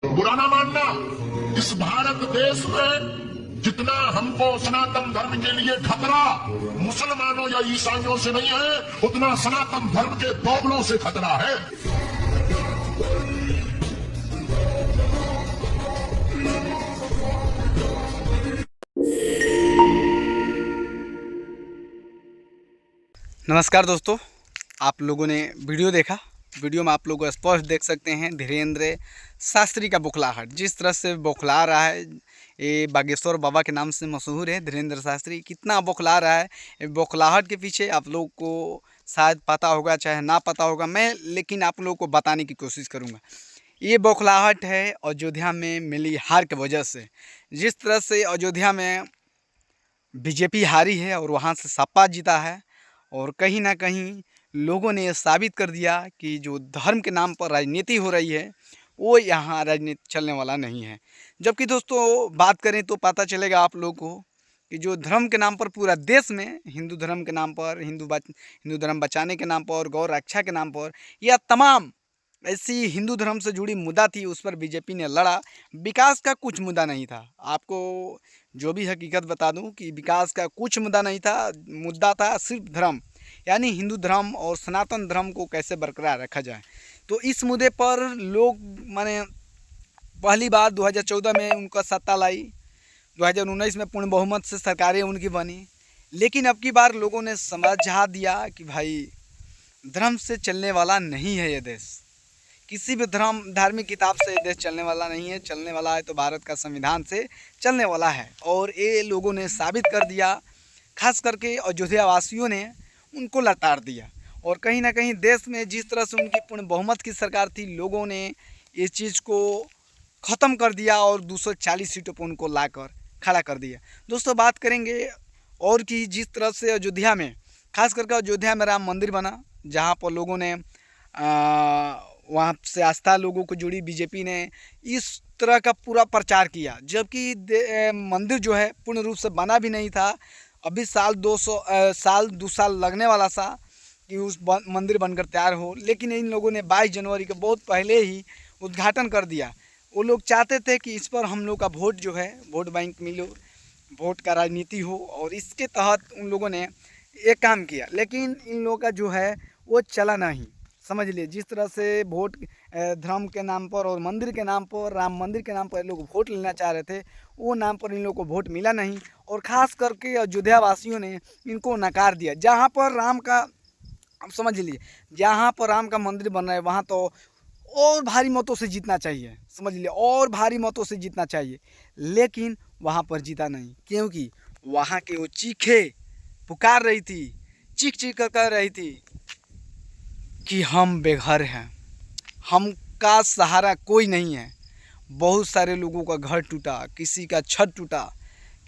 बुरा ना मानना। इस भारत देश में जितना हमको सनातन धर्म के लिए खतरा मुसलमानों या ईसाइयों से नहीं है, उतना सनातन धर्म के दोगलों से खतरा है। नमस्कार दोस्तों, आप लोगों ने वीडियो देखा। वीडियो में आप लोग स्पष्ट देख सकते हैं धीरेन्द्र शास्त्री का बौखलाहट जिस तरह से बौखला रहा है। ये बागेश्वर बाबा के नाम से मशहूर है। धीरेन्द्र शास्त्री कितना बौखला रहा है। बौखलाहट के पीछे आप लोग को शायद पता होगा चाहे ना पता होगा, मैं लेकिन आप लोग को बताने की कोशिश करूँगा। ये बौखलाहट है अयोध्या में मिली हार की वजह से। जिस तरह से अयोध्या में बीजेपी हारी है और वहाँ से सपा जीता है, और कहीं ना कहीं लोगों ने साबित कर दिया कि जो धर्म के नाम पर राजनीति हो रही है वो यहाँ राजनीति चलने वाला नहीं है। जबकि दोस्तों बात करें तो पता चलेगा आप लोगों को कि जो धर्म के नाम पर पूरा देश में हिंदू धर्म के नाम पर हिंदू धर्म बचाने के नाम पर, गौ रक्षा के नाम पर, या तमाम ऐसी हिंदू धर्म से जुड़ी मुद्दा थी उस पर बीजेपी ने लड़ा। विकास का कुछ मुद्दा नहीं था। आपको जो भी हकीकत बता दूं कि विकास का कुछ मुद्दा नहीं था। मुद्दा था सिर्फ धर्म, यानी हिंदू धर्म और सनातन धर्म को कैसे बरकरार रखा जाए। तो इस मुद्दे पर लोग माने पहली बार 2014 में उनका सत्ता लाई, 2019 में पूर्ण बहुमत से सरकारें उनकी बनी। लेकिन अब की बार लोगों ने समझा दिया कि भाई धर्म से चलने वाला नहीं है ये देश। किसी भी धार्मिक किताब से देश चलने वाला नहीं है। चलने वाला है तो भारत का संविधान से चलने वाला है। और ये लोगों ने साबित कर दिया। खास करके अयोध्या वासियों ने उनको लताड़ दिया। और कहीं ना कहीं देश में जिस तरह से उनकी पूर्ण बहुमत की सरकार थी, लोगों ने इस चीज़ को ख़त्म कर दिया और 240 सीटों पर उनको लाकर खड़ा कर दिया। दोस्तों बात करेंगे और कि जिस तरह से अयोध्या में, खास करके अयोध्या में राम मंदिर बना, जहाँ पर लोगों ने वहाँ से आस्था लोगों को जुड़ी। बीजेपी ने इस तरह का पूरा प्रचार किया, जबकि मंदिर जो है पूर्ण रूप से बना भी नहीं था। अभी साल 2 साल लगने वाला था कि उस मंदिर बनकर तैयार हो। लेकिन इन लोगों ने 22 जनवरी के बहुत पहले ही उद्घाटन कर दिया। वो लोग चाहते थे कि इस पर हम लोग का वोट जो है, वोट बैंक मिलो, वोट का राजनीति हो, और इसके तहत उन लोगों ने एक काम किया। लेकिन इन लोगों का जो है वो चला नहीं। समझ लिए जिस तरह से वोट धर्म के नाम पर और मंदिर के नाम पर, राम मंदिर के नाम पर लोग वोट लेना चाह रहे थे, वो नाम पर इन लोगों को वोट मिला नहीं। और ख़ास करके अयोध्या वासियों ने इनको नकार दिया। जहाँ पर राम का, आप समझ लीजिए, जहाँ पर राम का मंदिर बन रहा है वहाँ तो और भारी मतों से जीतना चाहिए। समझ लीजिए, और भारी मतों से जीतना चाहिए। लेकिन वहाँ पर जीता नहीं, क्योंकि वहाँ के वो चीखे पुकार रही थी, चीख चीख कर रही थी कि हम बेघर हैं, हमका सहारा कोई नहीं है। बहुत सारे लोगों का घर टूटा, किसी का छत टूटा,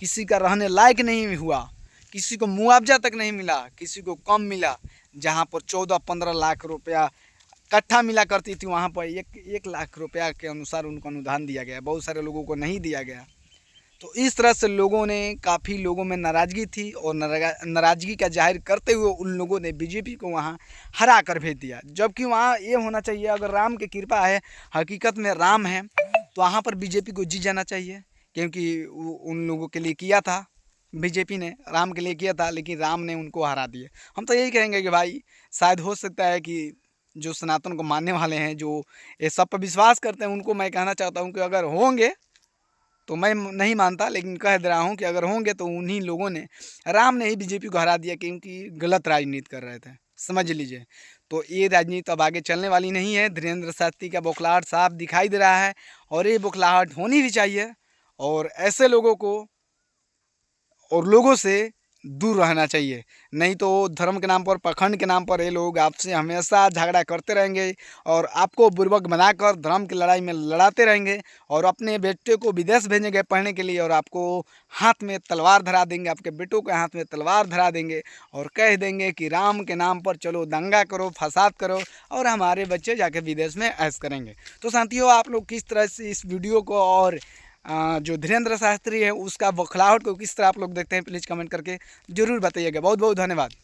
किसी का रहने लायक नहीं हुआ, किसी को मुआवजा तक नहीं मिला, किसी को कम मिला। जहाँ पर 14-15 लाख रुपया कट्ठा मिला करती थी, वहाँ पर 1 लाख रुपया के अनुसार उनको अनुदान दिया गया। बहुत सारे लोगों को नहीं दिया गया। तो इस तरह से लोगों ने, काफ़ी लोगों में नाराज़गी थी, और नाराज़गी का जाहिर करते हुए उन लोगों ने बीजेपी को वहाँ हरा कर भेज दिया। जबकि वहाँ ये होना चाहिए, अगर राम की कृपा है, हकीकत में राम है, तो वहाँ पर बीजेपी को जीत जाना चाहिए। क्योंकि उन लोगों के लिए किया था, बीजेपी ने राम के लिए किया था, लेकिन राम ने उनको हरा दिया। हम तो यही कहेंगे कि भाई शायद हो सकता है कि जो सनातन को मानने वाले हैं, जो ये सब पर विश्वास करते हैं, उनको मैं कहना चाहता हूँ कि अगर होंगे तो मैं नहीं मानता, लेकिन कह दे रहा हूँ कि अगर होंगे तो उन्हीं लोगों ने, राम ने ही बीजेपी को हरा दिया, क्योंकि गलत राजनीति कर रहे थे। समझ लीजिए। तो ये राजनीति अब आगे चलने वाली नहीं है। धीरेन्द्र शास्त्री का बौखलाहट साफ दिखाई दे रहा है, और ये बौखलाहट होनी भी चाहिए। और ऐसे लोगों को और लोगों से दूर रहना चाहिए। नहीं तो धर्म के नाम पर, पखंड के नाम पर ये लोग आपसे हमेशा झगड़ा करते रहेंगे और आपको बुर्बक बनाकर धर्म की लड़ाई में लड़ाते रहेंगे। और अपने बेटे को विदेश भेजेंगे पढ़ने के लिए, और आपको हाथ में तलवार धरा देंगे, आपके बेटों के हाथ में तलवार धरा देंगे, और कह देंगे कि राम के नाम पर चलो दंगा करो, फसाद करो, और हमारे बच्चे जाके विदेश में ऐश करेंगे। तो साथियों, आप लोग किस तरह से इस वीडियो को और जो धीरेन्द्र शास्त्री है उसका बौखलाहट को किस तरह आप लोग देखते हैं, प्लीज़ कमेंट करके ज़रूर बताइएगा। बहुत बहुत धन्यवाद।